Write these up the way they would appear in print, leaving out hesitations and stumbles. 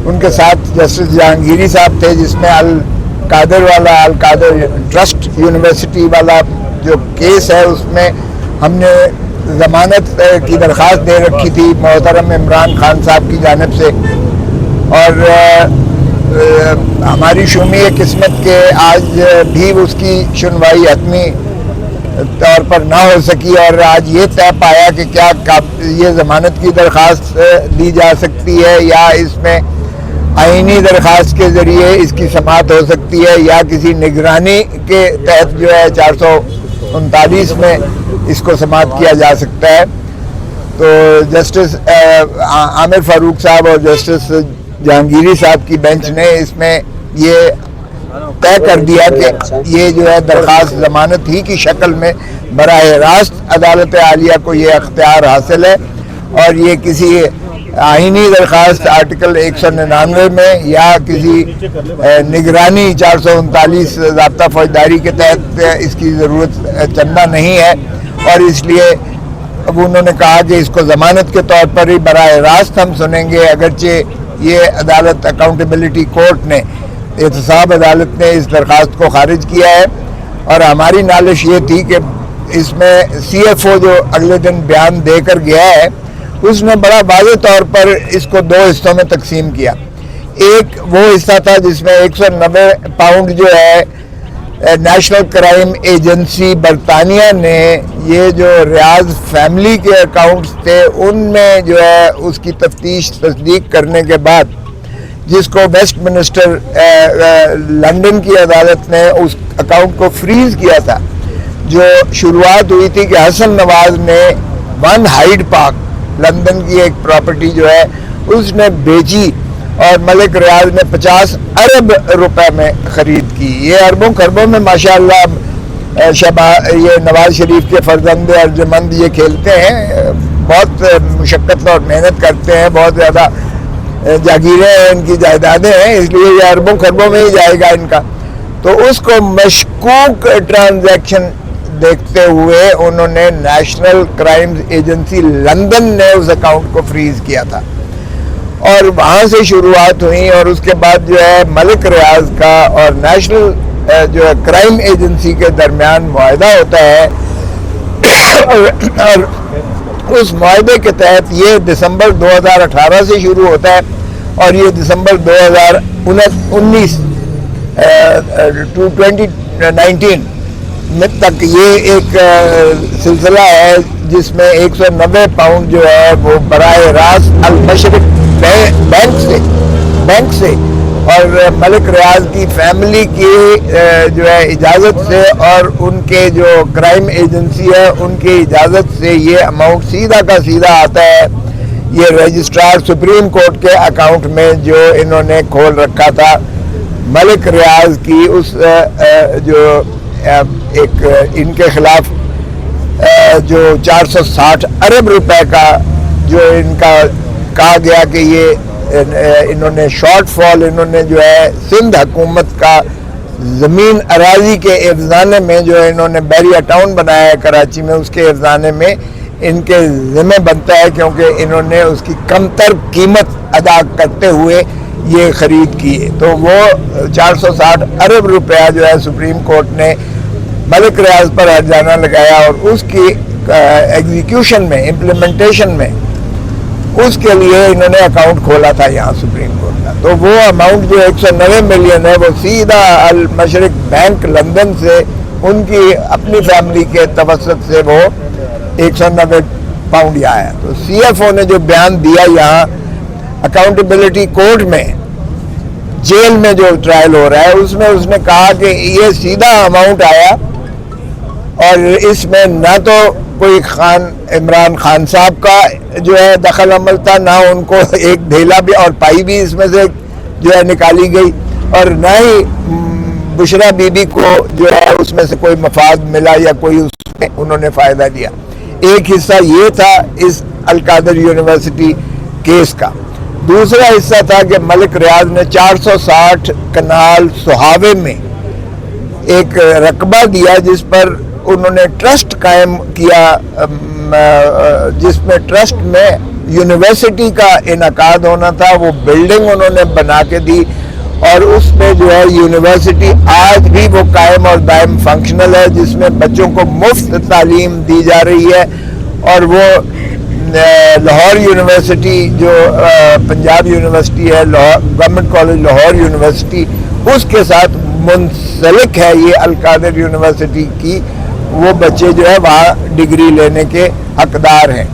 ان کے ساتھ جسٹس جہانگیری صاحب تھے، جس میں القادر ٹرسٹ یونیورسٹی والا جو کیس ہے اس میں ہم نے ضمانت کی درخواست دے رکھی تھی محترم عمران خان صاحب کی جانب سے، اور ہماری شومی قسمت کے آج بھی اس کی سنوائی حتمی طور پر نہ ہو سکی، اور آج یہ طے پایا کہ کیا یہ ضمانت کی درخواست دی جا سکتی ہے یا اس میں آئینی درخواست کے ذریعے اس کی سماعت ہو سکتی ہے یا کسی نگرانی کے تحت جو ہے 439 میں اس کو سماعت کیا جا سکتا ہے۔ تو جسٹس عامر فاروق صاحب اور جسٹس جہانگیری صاحب کی بینچ نے اس میں یہ طے کر دیا کہ یہ جو ہے درخواست ضمانت ہی کی شکل میں براہ راست عدالت عالیہ کو یہ اختیار حاصل ہے، اور یہ کسی آئینی درخواست آرٹیکل 199 میں یا کسی نگرانی 439 ضابطہ فوجداری کے تحت اس کی ضرورت چندہ نہیں ہے، اور اس لیے اب انہوں نے کہا کہ اس کو ضمانت کے طور پر ہی براہ راست ہم سنیں گے، اگرچہ یہ عدالت اکاؤنٹیبلٹی کورٹ نے احتساب عدالت نے اس درخواست کو خارج کیا ہے، اور ہماری نالش یہ تھی کہ اس میں سی ایف او جو اگلے دن بیان دے کر گیا ہے اس نے بڑا واضح طور پر اس کو 2 حصوں میں تقسیم کیا۔ ایک وہ حصہ تھا جس میں 190 پاؤنڈ جو ہے نیشنل کرائم ایجنسی برطانیہ نے یہ جو ریاض فیملی کے اکاؤنٹس تھے ان میں جو ہے اس کی تفتیش تصدیق کرنے کے بعد، جس کو ویسٹ منسٹر لندن کی عدالت نے اس اکاؤنٹ کو فریز کیا تھا، جو شروعات ہوئی تھی کہ حسن نواز نے 1 ہائیڈ پارک لندن کی ایک پراپرٹی جو ہے اس نے بیچی اور ملک ریاض نے 50 ارب روپے میں خرید کی۔ یہ اربوں خربوں میں ماشاءاللہ یہ نواز شریف کے فرزند ارجمند یہ کھیلتے ہیں، بہت مشقت اور محنت کرتے ہیں، بہت زیادہ جاگیریں ہیں، ان کی جائیدادیں ہیں، اس لیے یہ اربوں خربوں میں ہی جائے گا ان کا۔ تو اس کو مشکوک ٹرانزیکشن دیکھتے ہوئے انہوں نے نیشنل کرائمز ایجنسی لندن نے اس اکاؤنٹ کو فریز کیا تھا، اور وہاں سے شروعات ہوئی، اور اس کے بعد جو ہے ملک ریاض کا اور نیشنل جو ہے کرائم ایجنسی کے درمیان معاہدہ ہوتا ہے، اور اس معاہدے کے تحت یہ دسمبر 2018 سے شروع ہوتا ہے اور یہ دسمبر 2019 2019 میں تک یہ ایک سلسلہ ہے جس میں 190 پاؤنڈ جو ہے وہ براہ راست المشرق بینک سے اور ملک ریاض کی فیملی کی جو ہے اجازت سے اور ان کے جو کرائم ایجنسی ہے ان کی اجازت سے یہ اماؤنٹ سیدھا کا سیدھا آتا ہے یہ رجسٹرار سپریم کورٹ کے اکاؤنٹ میں جو انہوں نے کھول رکھا تھا ملک ریاض کی اس جو ایک ان کے خلاف جو 460 ارب روپے کا جو ان کا کہا گیا کہ یہ انہوں نے شارٹ فال انہوں نے جو ہے سندھ حکومت کا زمین اراضی کے افزانے میں جو انہوں نے بیریا ٹاؤن بنایا ہے کراچی میں اس کے افزانے میں ان کے ذمہ بنتا ہے کیونکہ انہوں نے اس کی کم تر قیمت ادا کرتے ہوئے یہ خرید کی ہے تو وہ 460 ارب روپیہ جو ہے سپریم کورٹ نے ملک ریاض پر ہرجانہ لگایا اور اس کی ایگزیکیوشن میں امپلیمنٹیشن میں اس کے لیے انہوں نے اکاؤنٹ کھولا تھا یہاں سپریم کورٹ کا تو وہ اماؤنٹ جو 190 ملین ہے وہ سیدھا المشرق بینک لندن سے ان کی اپنی فیملی کے توسط سے وہ 190 پاؤنڈ یہ آیا تو سی ایف او نے جو بیان دیا یہاں اکاؤنٹیبلٹی کورٹ میں جیل میں جو ٹرائل ہو رہا ہے اس میں اس نے کہا کہ یہ سیدھا اماؤنٹ آیا اور اس میں نہ تو کوئی عمران خان صاحب کا جو ہے دخل عمل تھا نہ ان کو ایک ڈھیلا بھی اور پائی بھی اس میں سے جو ہے نکالی گئی اور نہ ہی بشرا بی بی کو جو ہے اس میں سے کوئی مفاد ملا یا کوئی اس میں انہوں نے فائدہ دیا ایک حصہ یہ تھا اس القادر یونیورسٹی کیس کا دوسرا حصہ تھا کہ ملک ریاض نے 460 کنال سہاوے میں ایک رقبہ دیا جس پر انہوں نے ٹرسٹ قائم کیا جس میں ٹرسٹ میں یونیورسٹی کا انعقاد ہونا تھا وہ بلڈنگ انہوں نے بنا کے دی اور اس میں جو ہے یونیورسٹی آج بھی وہ قائم اور دائم فنکشنل ہے جس میں بچوں کو مفت تعلیم دی جا رہی ہے اور وہ لاہور یونیورسٹی جو پنجاب یونیورسٹی ہے گورنمنٹ کالج لاہور یونیورسٹی اس کے ساتھ منسلک ہے یہ القادر یونیورسٹی کی وہ بچے جو ہے وہاں ڈگری لینے کے حقدار ہیں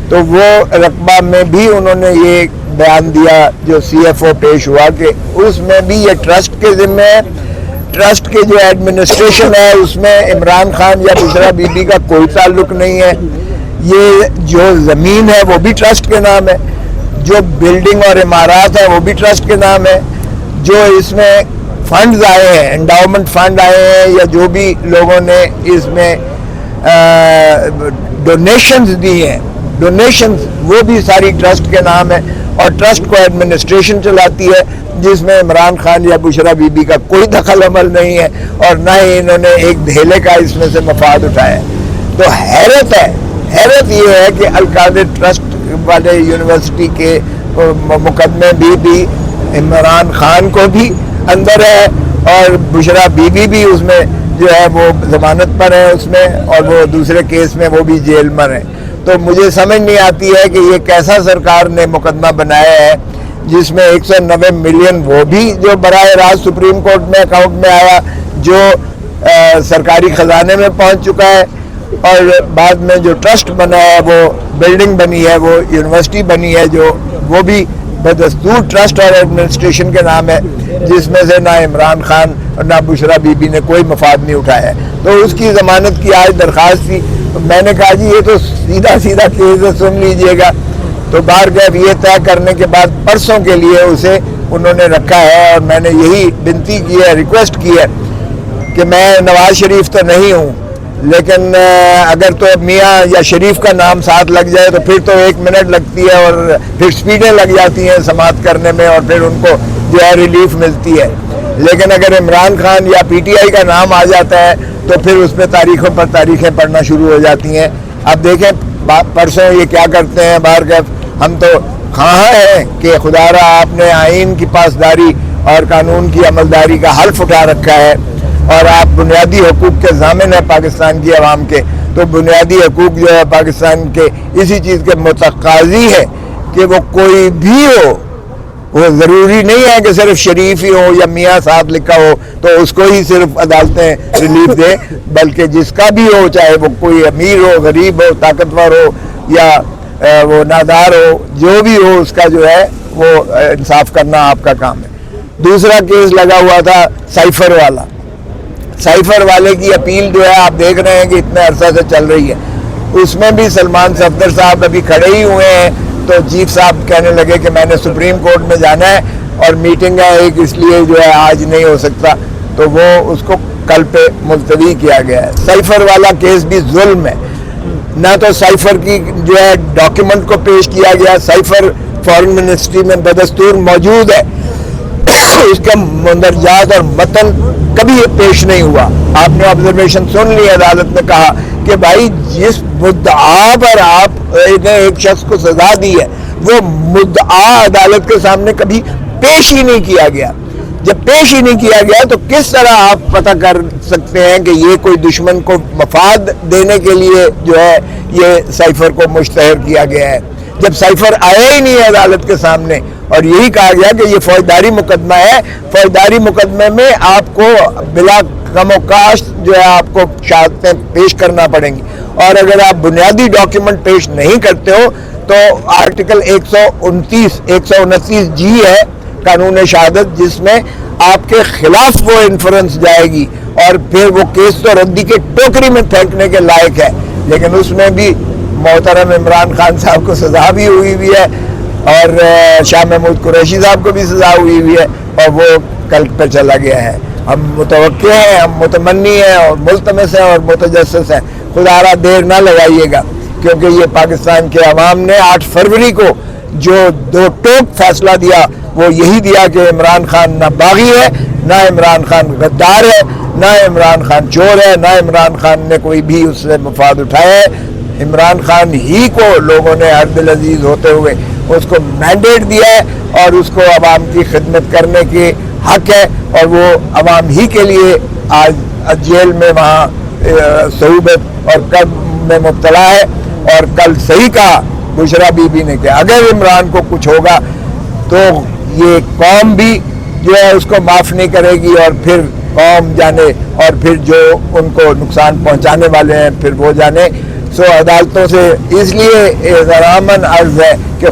تو وہ رقبہ میں بھی انہوں نے یہ بیان دیا جو سی ایف او پیش ہوا کہ اس میں بھی یہ ٹرسٹ کے ذمہ ہے ٹرسٹ کے جو ایڈمنسٹریشن ہے اس میں عمران خان یا بشرا بی بی کا کوئی تعلق نہیں ہے یہ جو زمین ہے وہ بھی ٹرسٹ کے نام ہے جو بلڈنگ اور عمارات ہیں وہ بھی ٹرسٹ کے نام ہے جو اس میں فنڈز آئے ہیں انڈاؤمنٹ فنڈ آئے ہیں یا جو بھی لوگوں نے اس میں ڈونیشنز دی ہیں ڈونیشنز وہ بھی ساری ٹرسٹ کے نام ہے اور ٹرسٹ کو ایڈمنسٹریشن چلاتی ہے جس میں عمران خان یا بشرا بی بی کا کوئی دخل عمل نہیں ہے اور نہ ہی انہوں نے ایک دھیلے کا اس میں سے مفاد اٹھایا ہے تو حیرت یہ ہے کہ القادر ٹرسٹ والے یونیورسٹی کے مقدمے بھی عمران خان کو بھی اندر ہے اور بشرا بی بی بھی اس میں جو ہے وہ ضمانت پر ہے اس میں اور وہ دوسرے کیس میں وہ بھی جیل میں ہیں تو مجھے سمجھ نہیں آتی ہے کہ یہ کیسا سرکار نے مقدمہ بنایا ہے جس میں 190 ملین وہ بھی جو براہ راست سپریم کورٹ میں اکاؤنٹ میں آیا جو سرکاری خزانے میں پہنچ چکا ہے اور بعد میں جو ٹرسٹ بنا ہے وہ بلڈنگ بنی ہے وہ یونیورسٹی بنی ہے جو وہ بھی بدستور ٹرسٹ اور ایڈمنسٹریشن کے نام ہے جس میں سے نہ عمران خان اور نہ بشرا بی بی نے کوئی مفاد نہیں اٹھایا ہے تو اس کی ضمانت کی آج درخواست تھی میں نے کہا جی یہ تو سیدھا کیس ہے سن لیجئے گا تو بارگاہ یہ طے کرنے کے بعد پرسوں کے لیے اسے انہوں نے رکھا ہے اور میں نے یہی بنتی کی ہے ریکویسٹ کی ہے کہ میں نواز شریف تو نہیں ہوں لیکن اگر تو میاں یا شریف کا نام ساتھ لگ جائے تو پھر تو 1 منٹ لگتی ہے اور پھر سپیڈیں لگ جاتی ہیں سماعت کرنے میں اور پھر ان کو جو ہے ریلیف ملتی ہے لیکن اگر عمران خان یا پی ٹی آئی کا نام آ جاتا ہے تو پھر اس میں تاریخوں پر تاریخیں پڑھنا شروع ہو جاتی ہیں اب دیکھیں پرسوں یہ کیا کرتے ہیں بارگاہ ہم تو خواہاں ہیں کہ خدا را آپ نے آئین کی پاسداری اور قانون کی عملداری کا حلف اٹھا رکھا ہے اور آپ بنیادی حقوق کے ضامن ہیں پاکستان کی عوام کے تو بنیادی حقوق جو ہے پاکستان کے اسی چیز کے متقاضی ہے کہ وہ کوئی بھی ہو وہ ضروری نہیں ہے کہ صرف شریف ہی ہو یا میاں ساتھ لکھا ہو تو اس کو ہی صرف عدالتیں ریلیف دیں بلکہ جس کا بھی ہو چاہے وہ کوئی امیر ہو غریب ہو طاقتور ہو یا وہ نادار ہو جو بھی ہو اس کا جو ہے وہ انصاف کرنا آپ کا کام ہے دوسرا کیس لگا ہوا تھا سائفر والا سائفر والے کی اپیل جو ہے آپ دیکھ رہے ہیں کہ اتنے عرصہ سے چل رہی ہے اس میں بھی سلمان صفدر صاحب ابھی کھڑے ہی ہوئے ہیں تو چیف صاحب کہنے لگے کہ میں نے سپریم کورٹ میں جانا ہے اور میٹنگ ہے ایک اس لیے جو ہے آج نہیں ہو سکتا تو وہ اس کو کل پہ ملتوی کیا گیا ہے سائفر والا کیس بھی ظلم ہے نہ تو سائفر کی جو ہے ڈاکیومنٹ کو پیش کیا گیا سائفر فارن منسٹری میں بدستور موجود ہے اس کا مندرجات اور متن کبھی پیش نہیں ہوا آپ نے آبزرویشن سن لی عدالت نے کہا کہ بھائی جس مدعا پر آپ نے ایک شخص کو سزا دی ہے وہ مدعا عدالت کے سامنے کبھی پیش ہی نہیں کیا گیا جب پیش ہی نہیں کیا گیا تو کس طرح آپ پتہ کر سکتے ہیں کہ یہ کوئی دشمن کو مفاد دینے کے لیے جو ہے یہ سائفر کو مشتہر کیا گیا ہے جب سائفر آیا ہی نہیں ہے عدالت کے سامنے اور یہی کہا گیا کہ یہ فوجداری مقدمہ ہے فوجداری مقدمے میں آپ کو بلا کم و کاشت جو ہے آپ کو شہادتیں پیش کرنا پڑیں گی اور اگر آپ بنیادی ڈاکیومنٹ پیش نہیں کرتے ہو تو آرٹیکل 129 جی ہے قانون شہادت جس میں آپ کے خلاف وہ انفرنس جائے گی اور پھر وہ کیس تو ردی کے ٹوکری میں پھینکنے کے لائق ہے لیکن اس میں بھی محترم عمران خان صاحب کو سزا بھی ہوئی ہے اور شاہ محمود قریشی صاحب کو بھی سزا ہوئی ہے اور وہ کل پہ چلا گیا ہے ہم متوقع ہیں ہم متمنی ہیں اور ملتمس ہیں اور متجسس ہیں خدا را دیر نہ لگائیے گا کیونکہ یہ پاکستان کے عوام نے 8 فروری کو جو 2 ٹوک فیصلہ دیا وہ یہی دیا کہ عمران خان نہ باغی ہے نہ عمران خان غدار ہے نہ عمران خان چور ہے نہ عمران خان نے کوئی بھی اس سے مفاد اٹھایا ہے عمران خان ہی کو لوگوں نے عبد العزیز ہوتے ہوئے اس کو مینڈیٹ دیا ہے اور اس کو عوام کی خدمت کرنے کی حق ہے، اور وہ عوام ہی کے لیے آج جیل میں وہاں صعوبت اور قرب میں مبتلا ہے۔ اور کل صحیح کہا بشرا بی بی نے کہ اگر عمران کو کچھ ہوگا تو یہ قوم بھی جو ہے اس کو معاف نہیں کرے گی، اور پھر قوم جانے، اور پھر جو ان کو نقصان پہنچانے والے ہیں پھر وہ جانے۔ سو عدالتوں سے اس لیے احتراماً عرض ہے کہ